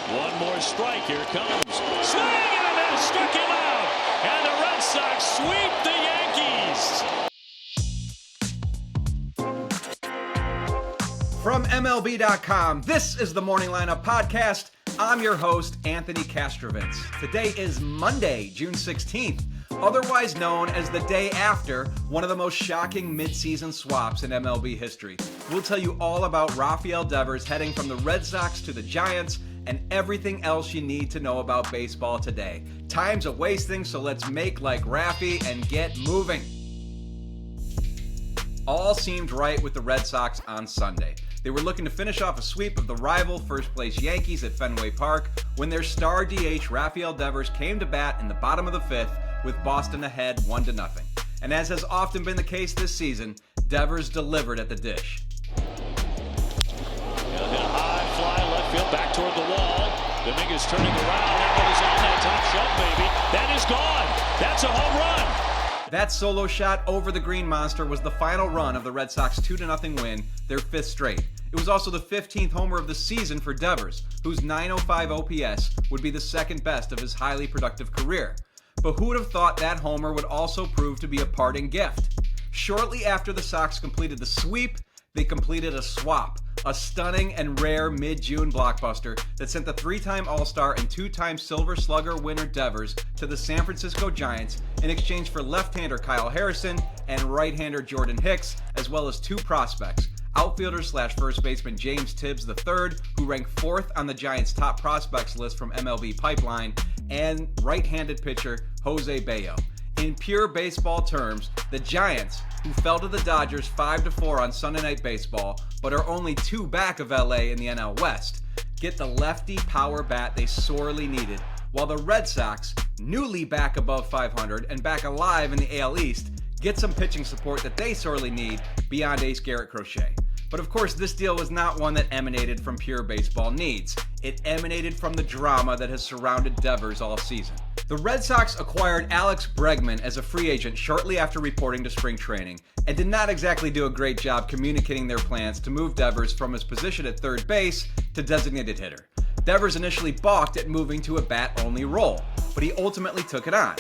One more strike. Here it comes. Swing and a miss. Struck him out. And the Red Sox sweep the Yankees. From MLB.com, this is the Morning Lineup Podcast. I'm your host, Anthony Kastrovitz. Today is Monday, June 16th, otherwise known as the day after one of the most shocking midseason swaps in MLB history. We'll tell you all about Rafael Devers heading from the Red Sox to the Giants and everything else you need to know about baseball today. Time's a-wasting, so let's make like Rafi and get moving. All seemed right with the Red Sox on Sunday. They were looking to finish off a sweep of the rival first-place Yankees at Fenway Park when their star DH Rafael Devers came to bat in the bottom of the fifth with Boston ahead 1-0. And as has often been the case this season, Devers delivered at the dish. He'll hit a high fly left field back toward the wall. Dominguez turning around. That one is on that top shelf, baby. That is gone. That's a home run. That solo shot over the Green Monster was the final run of the Red Sox 2-0 win, their fifth straight. It was also the 15th homer of the season for Devers, whose .905 OPS would be the second best of his highly productive career. But who would have thought that homer would also prove to be a parting gift? Shortly after the Sox completed the sweep, they completed a swap, a stunning and rare mid-June blockbuster that sent the three-time All-Star and two-time Silver Slugger winner Devers to the San Francisco Giants in exchange for left-hander Kyle Harrison and right-hander Jordan Hicks, as well as two prospects, outfielder/first baseman James Tibbs III, who ranked fourth on the Giants' top prospects list from MLB Pipeline, and right-handed pitcher Jose Bayo. In pure baseball terms, the Giants, who fell to the Dodgers 5-4 on Sunday Night Baseball, but are only two back of LA in the NL West, get the lefty power bat they sorely needed, while the Red Sox, newly back above 500 and back alive in the AL East, get some pitching support that they sorely need beyond ace Garrett Crochet. But of course, this deal was not one that emanated from pure baseball needs. It emanated from the drama that has surrounded Devers all season. The Red Sox acquired Alex Bregman as a free agent shortly after reporting to spring training, and did not exactly do a great job communicating their plans to move Devers from his position at third base to designated hitter. Devers initially balked at moving to a bat-only role, but he ultimately took it on.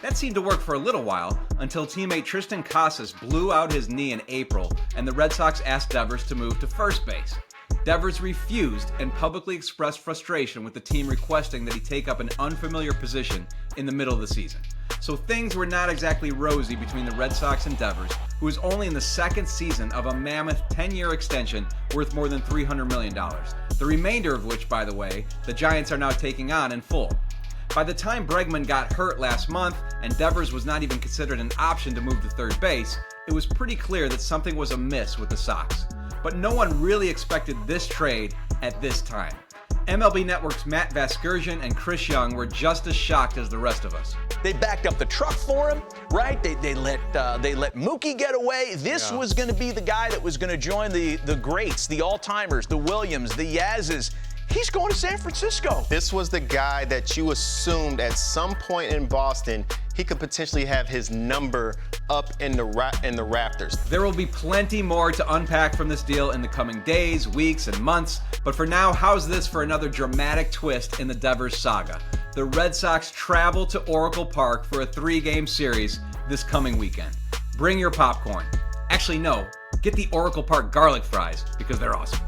That seemed to work for a little while, until teammate Tristan Casas blew out his knee in April, and the Red Sox asked Devers to move to first base. Devers refused and publicly expressed frustration with the team requesting that he take up an unfamiliar position in the middle of the season. So things were not exactly rosy between the Red Sox and Devers, who is only in the second season of a mammoth 10-year extension worth more than $300 million. The remainder of which, by the way, the Giants are now taking on in full. By the time Bregman got hurt last month and Devers was not even considered an option to move to third base, it was pretty clear that something was amiss with the Sox. But no one really expected this trade at this time. MLB Network's Matt Vasgersian and Chris Young were just as shocked as the rest of us. They backed up the truck for him, right? They let Mookie get away. This was going to be the guy that was going to join the greats, the all-timers, the Williams, the Yazes. He's going to San Francisco. This was the guy that you assumed at some point in Boston he could potentially have his number up in the rafters. There will be plenty more to unpack from this deal in the coming days, weeks, and months, but for now, how's this for another dramatic twist in the Devers saga? The Red Sox travel to Oracle Park for a 3-game series this coming weekend. Bring your popcorn. Actually, no, get the Oracle Park garlic fries because they're awesome.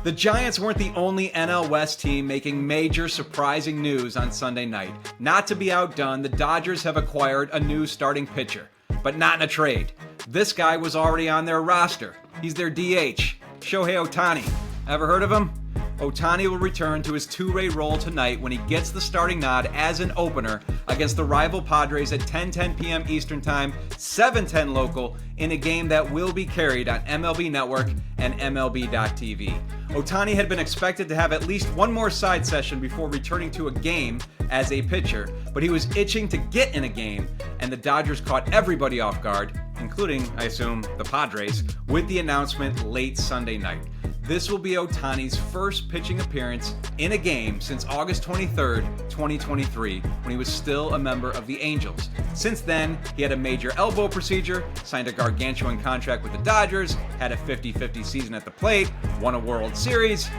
The Giants weren't the only NL West team making major surprising news on Sunday night. Not to be outdone, the Dodgers have acquired a new starting pitcher, but not in a trade. This guy was already on their roster. He's their DH, Shohei Ohtani. Ever heard of him? Ohtani will return to his two-way role tonight when he gets the starting nod as an opener against the rival Padres at 10:10 p.m. Eastern Time, 7:10 local, in a game that will be carried on MLB Network and MLB.tv. Ohtani had been expected to have at least one more side session before returning to a game as a pitcher, but he was itching to get in a game, and the Dodgers caught everybody off guard, including, I assume, the Padres, with the announcement late Sunday night. This will be Ohtani's first pitching appearance in a game since August 23rd, 2023, when he was still a member of the Angels. Since then, he had a major elbow procedure, signed a gargantuan contract with the Dodgers, had a 50-50 season at the plate, won a World Series,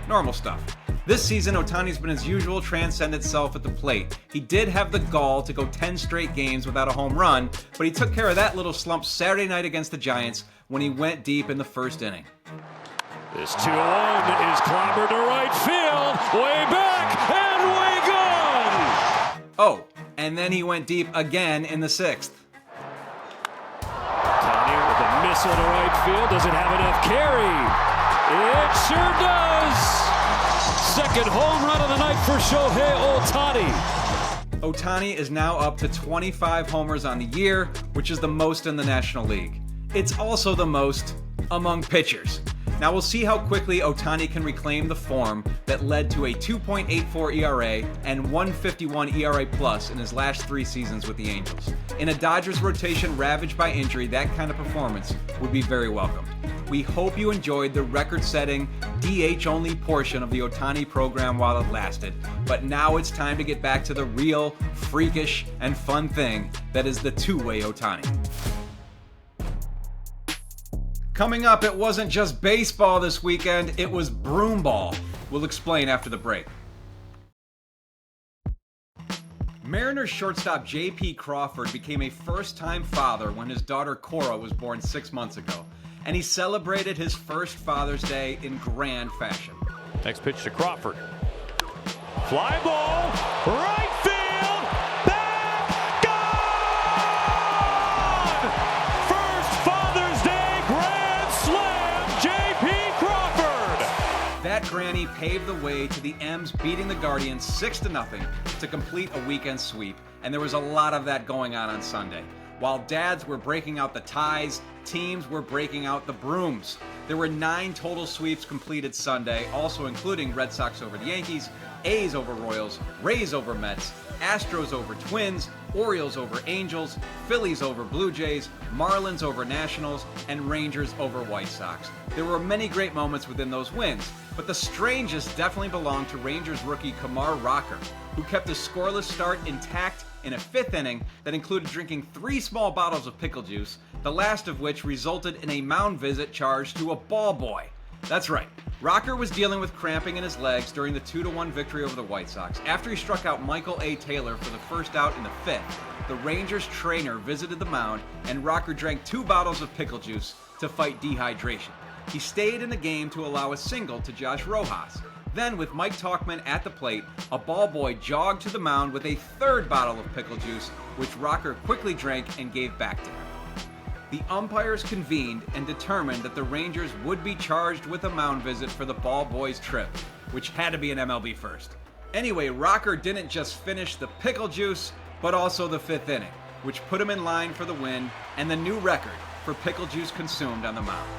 normal stuff. This season, Ohtani's been his usual transcendent self at the plate. He did have the gall to go 10 straight games without a home run, but he took care of that little slump Saturday night against the Giants when he went deep in the first inning. This 2-1 is clobbered to right field, way back, and way gone! Oh, and then he went deep again in the sixth. Ohtani with a missile to right field. Does it have enough carry? It sure does! Second home run of the night for Shohei Ohtani. Ohtani is now up to 25 homers on the year, which is the most in the National League. It's also the most among pitchers. Now we'll see how quickly Ohtani can reclaim the form that led to a 2.84 ERA and 1.51 ERA plus in his last 3 seasons with the Angels. In a Dodgers rotation ravaged by injury, that kind of performance would be very welcome. We hope you enjoyed the record-setting, DH-only portion of the Ohtani program while it lasted, but now it's time to get back to the real, freakish, and fun thing that is the two-way Ohtani. Coming up, it wasn't just baseball this weekend, it was broomball. We'll explain after the break. Mariners shortstop J.P. Crawford became a first-time father when his daughter Cora was born 6 months ago, and he celebrated his first Father's Day in grand fashion. Next pitch to Crawford. Fly ball, right field, back, gone! First Father's Day grand slam, J.P. Crawford! That granny paved the way to the M's beating the Guardians 6-0 to complete a weekend sweep, and there was a lot of that going on Sunday. While dads were breaking out the ties, teams were breaking out the brooms. There were 9 total sweeps completed Sunday, also including Red Sox over the Yankees, A's over Royals, Rays over Mets, Astros over Twins, Orioles over Angels, Phillies over Blue Jays, Marlins over Nationals, and Rangers over White Sox. There were many great moments within those wins, but the strangest definitely belonged to Rangers rookie Kumar Rocker, who kept his scoreless start intact in a 5th inning that included drinking 3 small bottles of pickle juice, the last of which resulted in a mound visit charge to a ball boy. That's right, Rocker was dealing with cramping in his legs during the 2-1 victory over the White Sox. After he struck out Michael A. Taylor for the first out in the 5th, the Rangers trainer visited the mound and Rocker drank 2 bottles of pickle juice to fight dehydration. He stayed in the game to allow a single to Josh Rojas. Then, with Mike Tauchman at the plate, a ball boy jogged to the mound with a 3rd bottle of pickle juice, which Rocker quickly drank and gave back to him. The umpires convened and determined that the Rangers would be charged with a mound visit for the ball boy's trip, which had to be an MLB first. Anyway, Rocker didn't just finish the pickle juice, but also the 5th inning, which put him in line for the win and the new record for pickle juice consumed on the mound.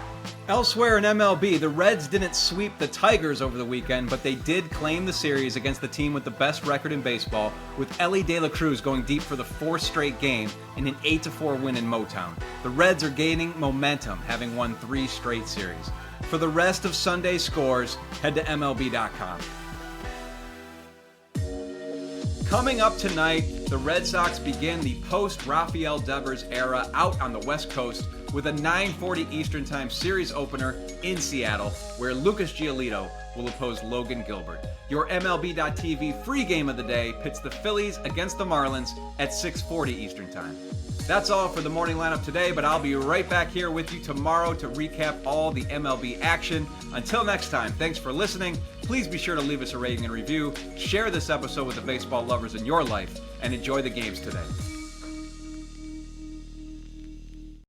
Elsewhere in MLB, the Reds didn't sweep the Tigers over the weekend, but they did claim the series against the team with the best record in baseball, with Elly De La Cruz going deep for the 4th straight game in an 8-4 win in Motown. The Reds are gaining momentum, having won 3 straight series. For the rest of Sunday's scores, head to MLB.com. Coming up tonight, the Red Sox begin the post-Rafael Devers era out on the West Coast with a 9:40 Eastern Time series opener in Seattle, where Lucas Giolito will oppose Logan Gilbert. Your MLB.TV free game of the day pits the Phillies against the Marlins at 6:40 Eastern Time. That's all for the morning lineup today, but I'll be right back here with you tomorrow to recap all the MLB action. Until next time, thanks for listening. Please be sure to leave us a rating and review, share this episode with the baseball lovers in your life, and enjoy the games today.